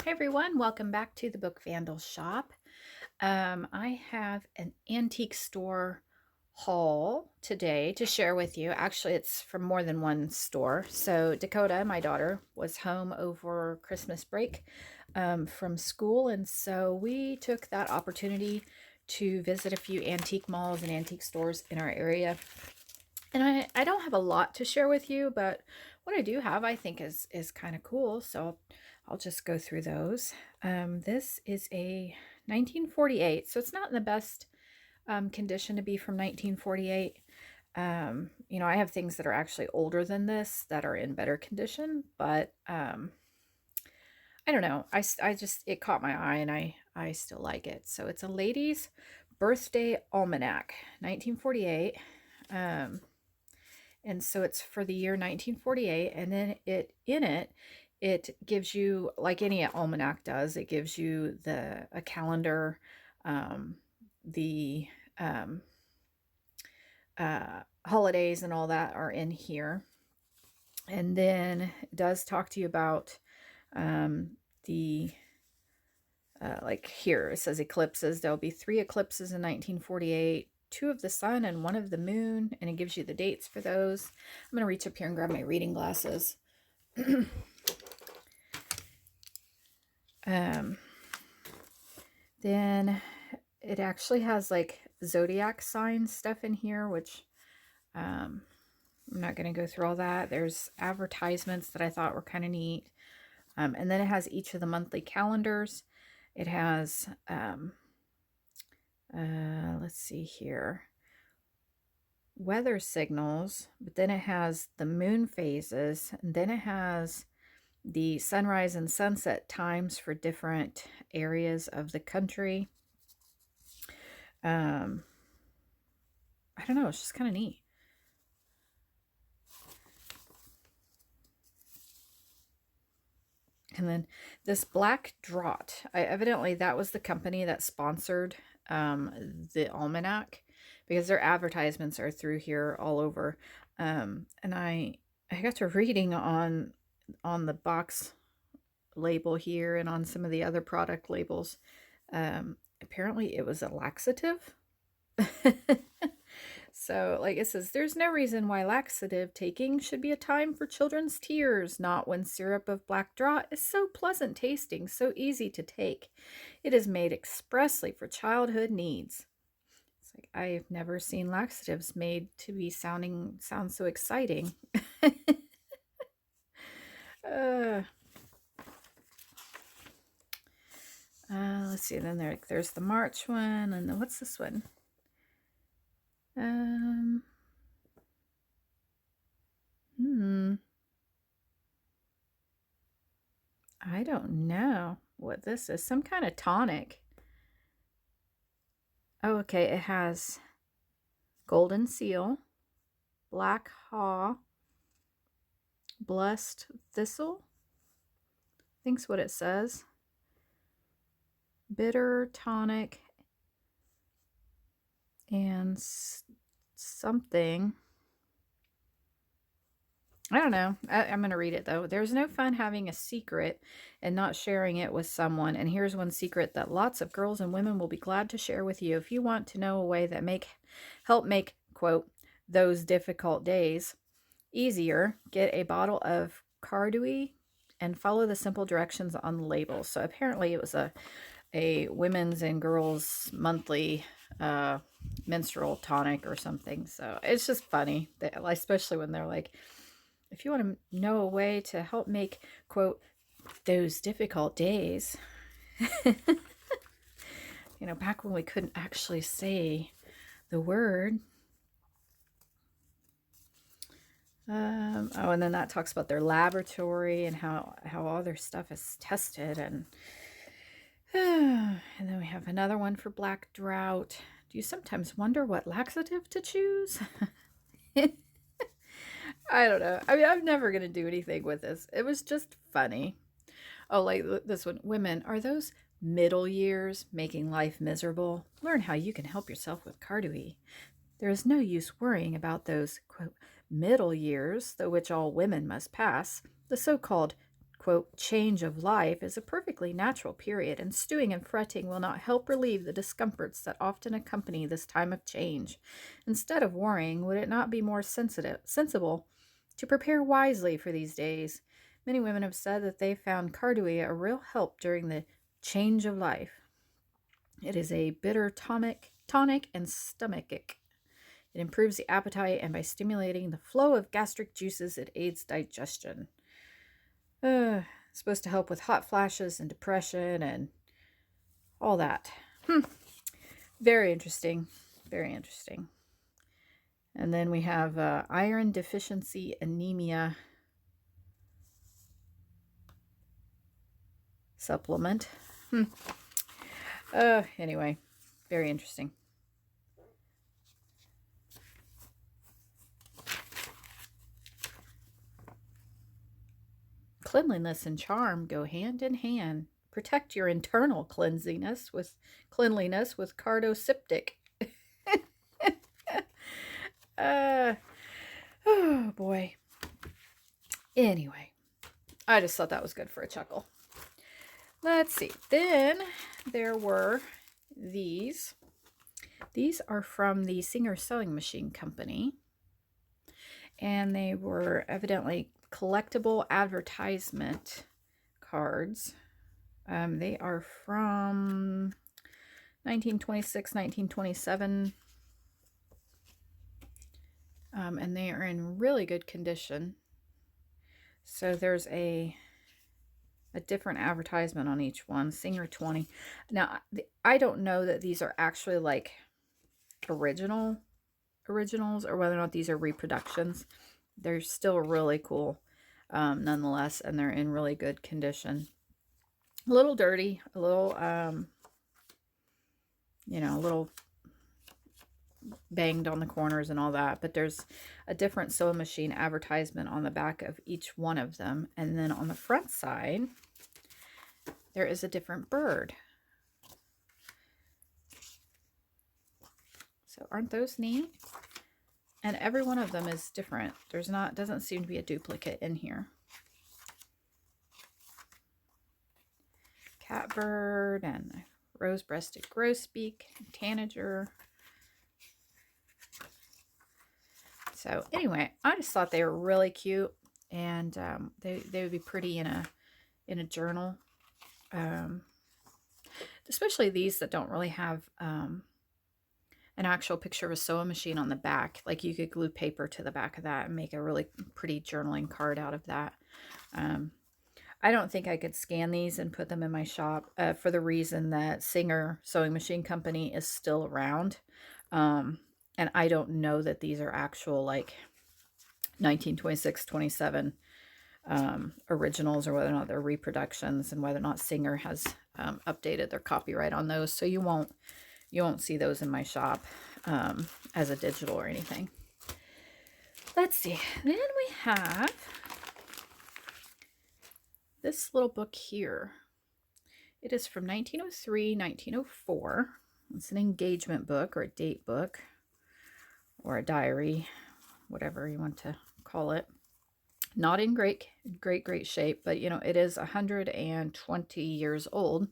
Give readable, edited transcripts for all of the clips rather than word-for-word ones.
Hey everyone, welcome back to the Book Vandal Shop. I have an antique store haul today to share with you. Actually, it's from more than one store. So Dakota, my daughter, was home over Christmas break from school, and so we took that opportunity to visit a few antique malls and antique stores in our area. And I don't have a lot to share with you, but what I do have I think is kind of cool. So I'll just go through those. This is a 1948, so it's not in the best condition to be from 1948. I have things that are actually older than this that are in better condition, but I don't know. I just, it caught my eye and I still like it. So it's a lady's birthday almanac, 1948. And so it's for the year 1948, and then it gives you, like any almanac does, it gives you a calendar, the um, holidays and all that are in here. And then it does talk to you about the like here it says eclipses. There'll be 3 eclipses in 1948, 2 of the sun and 1 of the moon, and it gives you the dates for those. I'm going to reach up here and grab my reading glasses. Then it actually has like zodiac sign stuff in here, which I'm not going to go through all that. There's advertisements that I thought were kind of neat. And then it has each of the monthly calendars. It has, let's see here, weather signals, but then it has the moon phases, and then it has the sunrise and sunset times for different areas of the country. I don't know, it's just kind of neat. And then this Black Draught, evidently that was the company that sponsored the almanac, because their advertisements are through here all over. And I got to reading on the box label here and on some of the other product labels. Apparently it was a laxative. So, like it says, there's no reason why laxative taking should be a time for children's tears, not when syrup of black draught is so pleasant tasting, so easy to take. It is made expressly for childhood needs. It's like, I've never seen laxatives made to sound so exciting. Let's see, then there's the March one, and then what's this one? I don't know what this is. Some kind of tonic. Oh, okay. It has golden seal, black haw, blessed thistle. I think's what it says. Bitter tonic and something. I don't know. I'm going to read it, though. There's no fun having a secret and not sharing it with someone. And here's one secret that lots of girls and women will be glad to share with you. If you want to know a way that help make, quote, those difficult days easier, get a bottle of Cardui and follow the simple directions on the label. So apparently it was a women's and girls monthly menstrual tonic or something. So it's just funny, especially when they're like, if you want to know a way to help make, quote, those difficult days, back when we couldn't actually say the word. Oh, and then that talks about their laboratory and how all their stuff is tested. And then we have another one for Black Drought. Do you sometimes wonder what laxative to choose? I don't know. I mean, I'm never going to do anything with this. It was just funny. Oh, like this one. Women, are those middle years making life miserable? Learn how you can help yourself with Cardui. There is no use worrying about those, quote, middle years, through which all women must pass, the so-called, quote, change of life is a perfectly natural period, and stewing and fretting will not help relieve the discomforts that often accompany this time of change. Instead of worrying, would it not be more sensible to prepare wisely for these days? Many women have said that they found cardui a real help during the change of life. It is a bitter tonic and stomachic. It improves the appetite, and by stimulating the flow of gastric juices, it aids digestion. Supposed to help with hot flashes and depression and all that. Very interesting. Very interesting. And then we have iron deficiency anemia supplement. Anyway, very interesting. Cleanliness and charm go hand in hand. Protect your internal cleanliness with cardoseptic. Oh boy. Anyway, I just thought that was good for a chuckle. Let's see. Then there were these. These are from the Singer Sewing Machine Company. And they were evidently collectible advertisement cards. They are from 1926, 1927. And they are in really good condition. So there's a different advertisement on each one. Singer 20. Now, I don't know that these are actually like originals or whether or not these are reproductions. They're still really cool nonetheless, and they're in really good condition. A little dirty, a little, a little banged on the corners and all that, but there's a different sewing machine advertisement on the back of each one of them. And then on the front side, there is a different bird. So aren't those neat? And every one of them is different. Doesn't seem to be a duplicate in here. Catbird and rose-breasted grosbeak, tanager. So anyway, I just thought they were really cute, and they would be pretty in a journal. Especially these that don't really have an actual picture of a sewing machine on the back. Like you could glue paper to the back of that and make a really pretty journaling card out of that. I don't think I could scan these and put them in my shop for the reason that Singer Sewing Machine Company is still around. And I don't know that these are actual like 1926, 27 originals, or whether or not they're reproductions, and whether or not Singer has updated their copyright on those. So you won't see those in my shop as a digital or anything. Let's see. Then we have this little book here. It is from 1903, 1904. It's an engagement book or a date book or a diary, whatever you want to call it. Not in great shape, but it is 120 years old.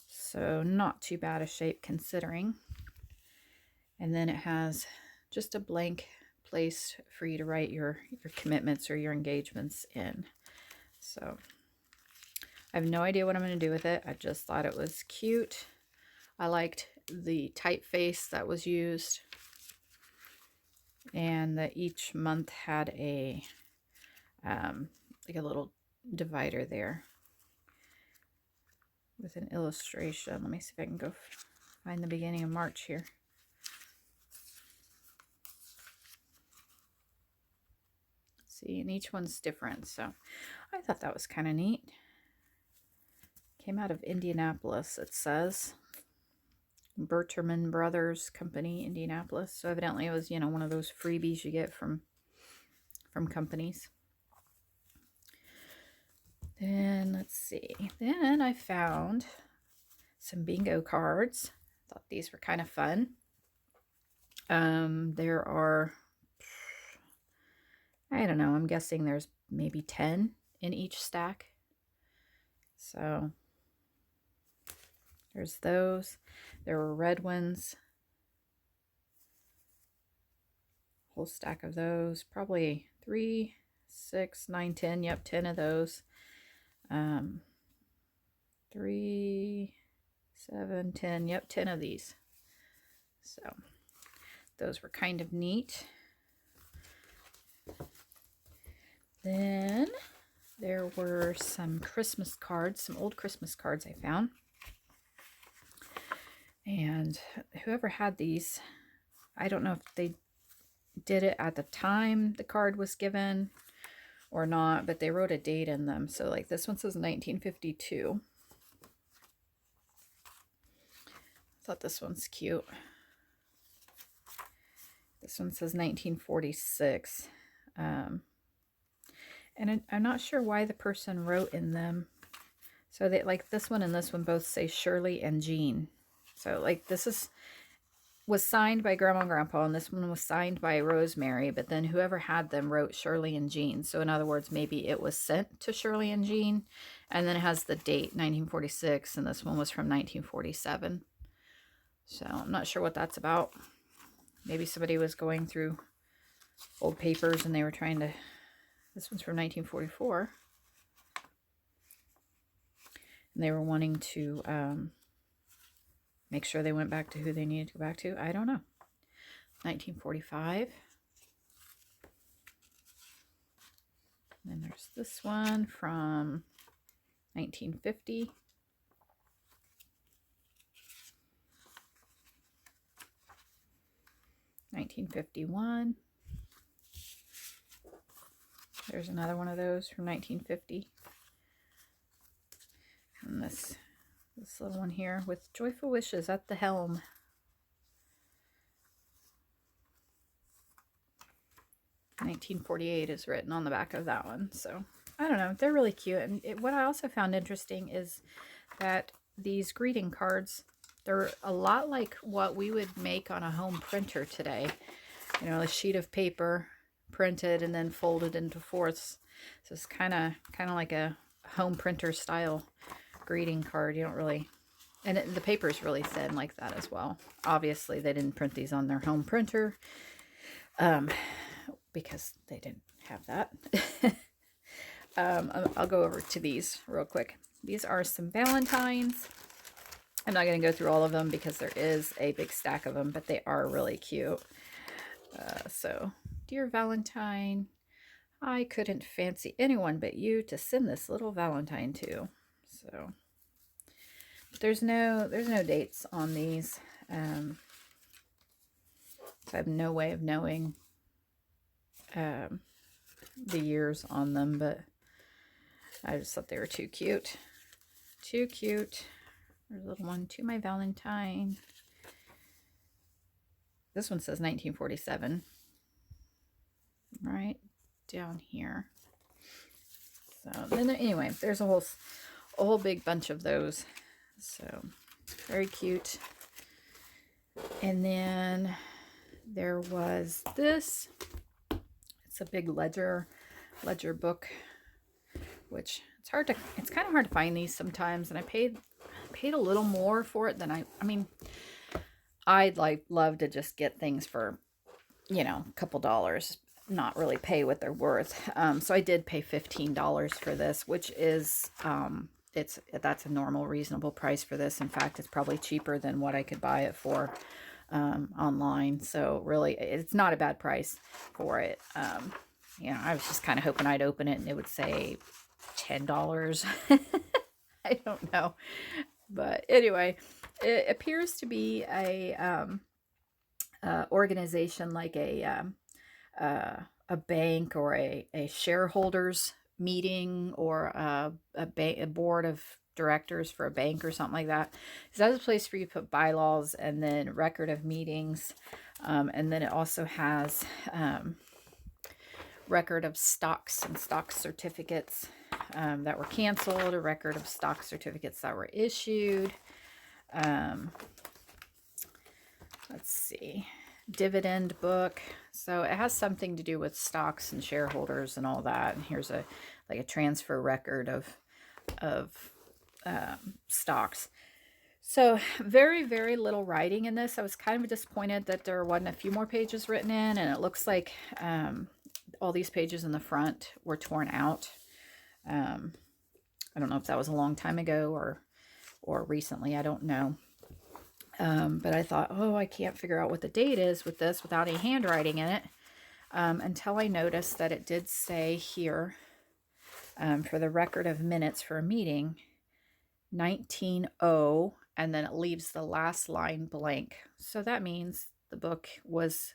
So not too bad a shape considering. And then it has just a blank place for you to write your commitments or your engagements in. So I have no idea what I'm going to do with it. I just thought it was cute. I liked the typeface that was used, and that each month had a like a little divider there with an illustration. Let me see if I can go find the beginning of March here. See, and each one's different, so I thought that was kind of neat. Came out of Indianapolis, it says. Berterman Brothers Company, Indianapolis. So evidently it was, one of those freebies you get from companies. Then let's see. Then I found some bingo cards. Thought these were kind of fun. There are, I don't know, I'm guessing there's maybe 10 in each stack. So there's those. There were red ones. Whole stack of those. Probably 3, 6, 9, 10. Yep, 10 of those. 3, 7, 10. Yep, 10 of these. So those were kind of neat. Then there were some Christmas cards, some old Christmas cards I found. And whoever had these, I don't know if they did it at the time the card was given or not, but they wrote a date in them. So like this one says 1952. I thought this one's cute. This one says 1946. And I'm not sure why the person wrote in them. So they, like this one and this one both say Shirley and Jean. So like this was signed by Grandma and Grandpa, and this one was signed by Rosemary, but then whoever had them wrote Shirley and Jean. So in other words, maybe it was sent to Shirley and Jean, and then it has the date 1946, and this one was from 1947. So I'm not sure what that's about. Maybe somebody was going through old papers and they were trying to... This one's from 1944. And they were wanting to make sure they went back to who they needed to go back to. I don't know. 1945. And then there's this one from 1950. 1951. There's another one of those from 1950. And this little one here with joyful wishes at the helm. (1948) is written on the back of that one. So I don't know, they're really cute. And what I also found interesting is that these greeting cards, they're a lot like what we would make on a home printer today. You know, a sheet of paper printed and then folded into fourths. So it's kind of like a home printer style greeting card. You don't really, and the paper is really thin like that as well. Obviously they didn't print these on their home printer because they didn't have that. I'll go over to these real quick. These are some Valentines. I'm not going to go through all of them because there is a big stack of them, but they are really cute. So, dear Valentine, I couldn't fancy anyone but you to send this little Valentine to. So, there's no dates on these. So I have no way of knowing the years on them, but I just thought they were too cute. Too cute. There's a little one, to my Valentine. This one says 1947. Right down here. So then anyway, there's a whole big bunch of those. So very cute. And then there was this. It's a big ledger book, which it's kind of hard to find these sometimes, and I paid a little more for it than I mean, I'd love to just get things for, you know, a couple dollars, not really pay what they're worth. So I did pay $15 for this, which is that's a normal, reasonable price for this. In fact, it's probably cheaper than what I could buy it for online. So really, it's not a bad price for it. You know, I was just kind of hoping I'd open it and it would say $10. I don't know. But anyway, it appears to be a organization like a bank or a shareholders meeting, or a board of directors for a bank or something like that. So that's a place where you put bylaws and then record of meetings. And then it also has record of stocks and stock certificates that were canceled, a record of stock certificates that were issued. Let's see, dividend book. So it has something to do with stocks and shareholders and all that. And here's like a transfer record of stocks. So very, very little writing in this. I was kind of disappointed that there wasn't a few more pages written in, and it looks like all these pages in the front were torn out. I don't know if that was a long time ago or recently. I don't know. But I thought, oh, I can't figure out what the date is with this without any handwriting in it, until I noticed that it did say here, for the record of minutes for a meeting, 1900, and then it leaves the last line blank. So that means the book was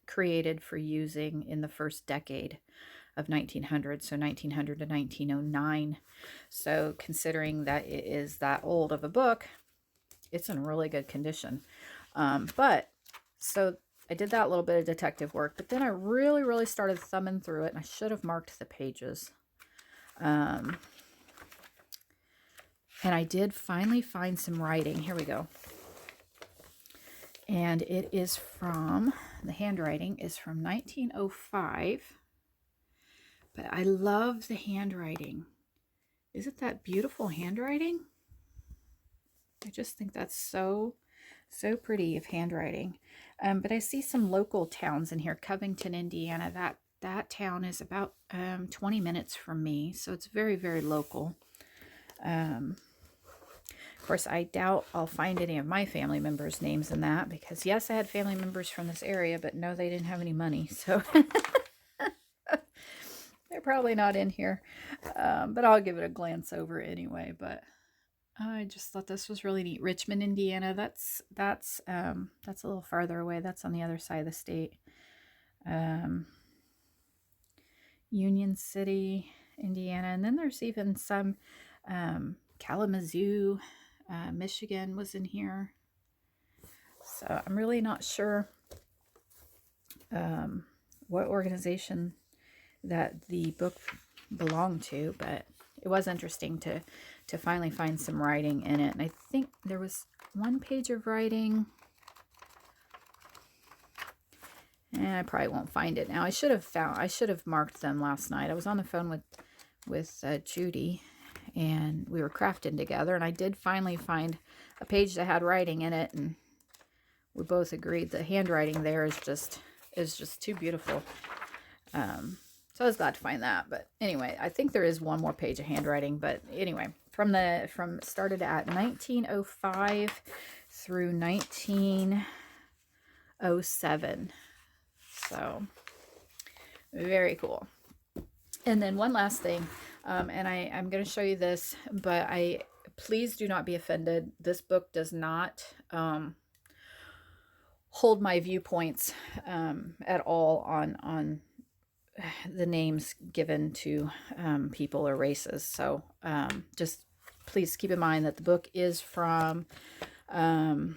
created for using in the first decade of 1900, so 1900 to 1909. So considering that it is that old of a book, it's in really good condition. But so I did that little bit of detective work, but then I really, really started thumbing through it, and I should have marked the pages. And I did finally find some writing. Here we go. And it is from, the handwriting is from 1905. But I love the handwriting. Isn't that beautiful handwriting? I just think that's so pretty of handwriting. But I see some local towns in here. Covington, Indiana. That town is about 20 minutes from me. So it's very, very local. Of course, I doubt I'll find any of my family members' names in that, because yes, I had family members from this area, but no, they didn't have any money. So they're probably not in here, but I'll give it a glance over anyway. But I just thought this was really neat. Richmond, Indiana. That's a little farther away. That's on the other side of the state. Union City, Indiana, and then there's even some Kalamazoo, Michigan was in here. So I'm really not sure what organization that the book belonged to, but it was interesting to finally find some writing in it. And I think there was one page of writing, and I probably won't find it now. I should have marked them last night. I was on the phone with Judy, and we were crafting together, and I did finally find a page that had writing in it, and we both agreed the handwriting there is just too beautiful. So I was glad to find that. But anyway, I think there is one more page of handwriting. But anyway, started at 1905 through 1907. So very cool. And then one last thing, and I'm going to show you this, but please do not be offended. This book does not hold my viewpoints at all on the names given to people or races. So just please keep in mind that the book is from after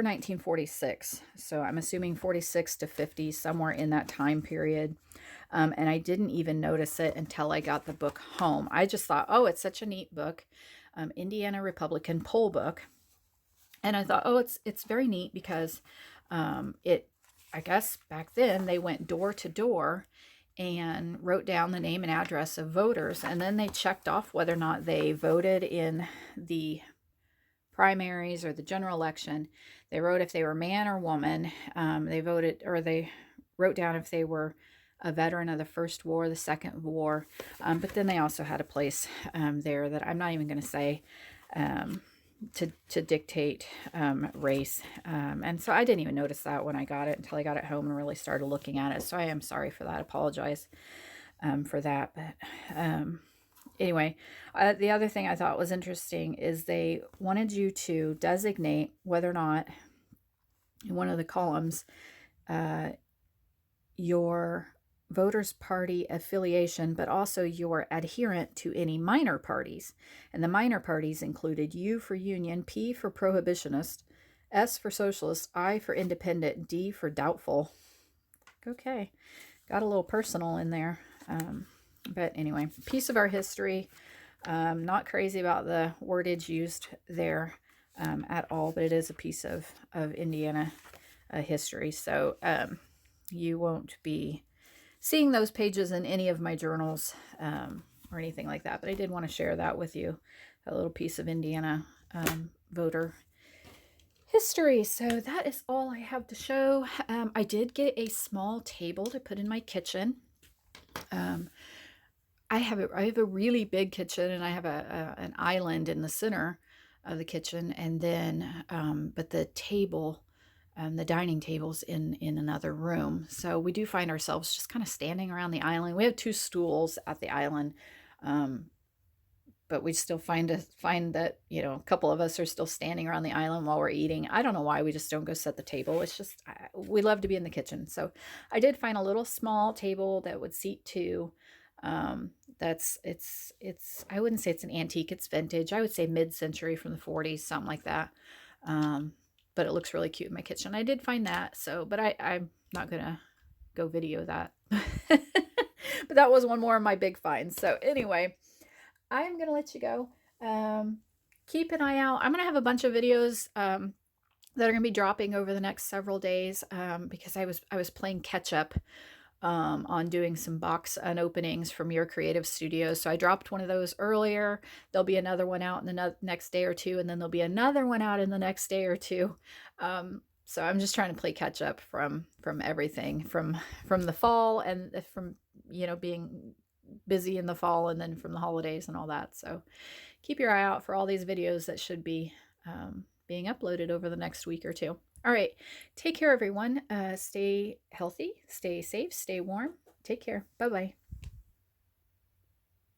1946. So I'm assuming 46 to 50, somewhere in that time period. And I didn't even notice it until I got the book home. I just thought, oh, it's such a neat book. Indiana Republican poll book. And I thought, oh, it's very neat because I guess back then they went door to door and wrote down the name and address of voters, and then they checked off whether or not they voted in the primaries or the general election. They wrote if they were man or woman. They wrote down if they were a veteran of the First War, the Second War. But then they also had a place there that I'm not even going to say to dictate race. And so I didn't even notice that when I got it until I got it home and really started looking at it. So I am sorry for that. I apologize for that. But anyway, the other thing I thought was interesting is they wanted you to designate whether or not in one of the columns your voters' party affiliation, but also your adherent to any minor parties. And the minor parties included U for Union, P for Prohibitionist, S for Socialist, I for Independent, D for Doubtful. Okay, got a little personal in there. But anyway, piece of our history. Not crazy about the wordage used there at all, but it is a piece of Indiana history. So you won't be seeing those pages in any of my journals or anything like that. But I did want to share that with you, a little piece of Indiana voter history. So that is all I have to show. I did get a small table to put in my kitchen. I have a really big kitchen, and I have an island in the center of the kitchen, and then but the table, the dining table's in another room. So we do find ourselves just kind of standing around the island. We have 2 stools at the island, um, but we still find that, you know, a couple of us are still standing around the island while we're eating. I don't know why we just don't go set the table. It's just we love to be in the kitchen. So I did find a little small table that would seat 2. It's I wouldn't say it's an antique, it's vintage. I would say mid-century from the 40s, something like that. But it looks really cute in my kitchen. I did find that. So, but I'm not gonna go video that. But that was one more of my big finds. So anyway, I'm going to let you go. Keep an eye out. I'm going to have a bunch of videos that are going to be dropping over the next several days because I was playing catch up on doing some box unopenings from Your Creative Studios. So I dropped one of those earlier. There'll be another one out in the next day or two, and then there'll be another one out in the next day or two. So I'm just trying to play catch up from everything from the fall and from, you know, being busy in the fall and then from the holidays and all that. So keep your eye out for all these videos that should be being uploaded over the next week or 2. All right. Take care, everyone. Stay healthy, stay safe, stay warm. Take care. Bye-bye.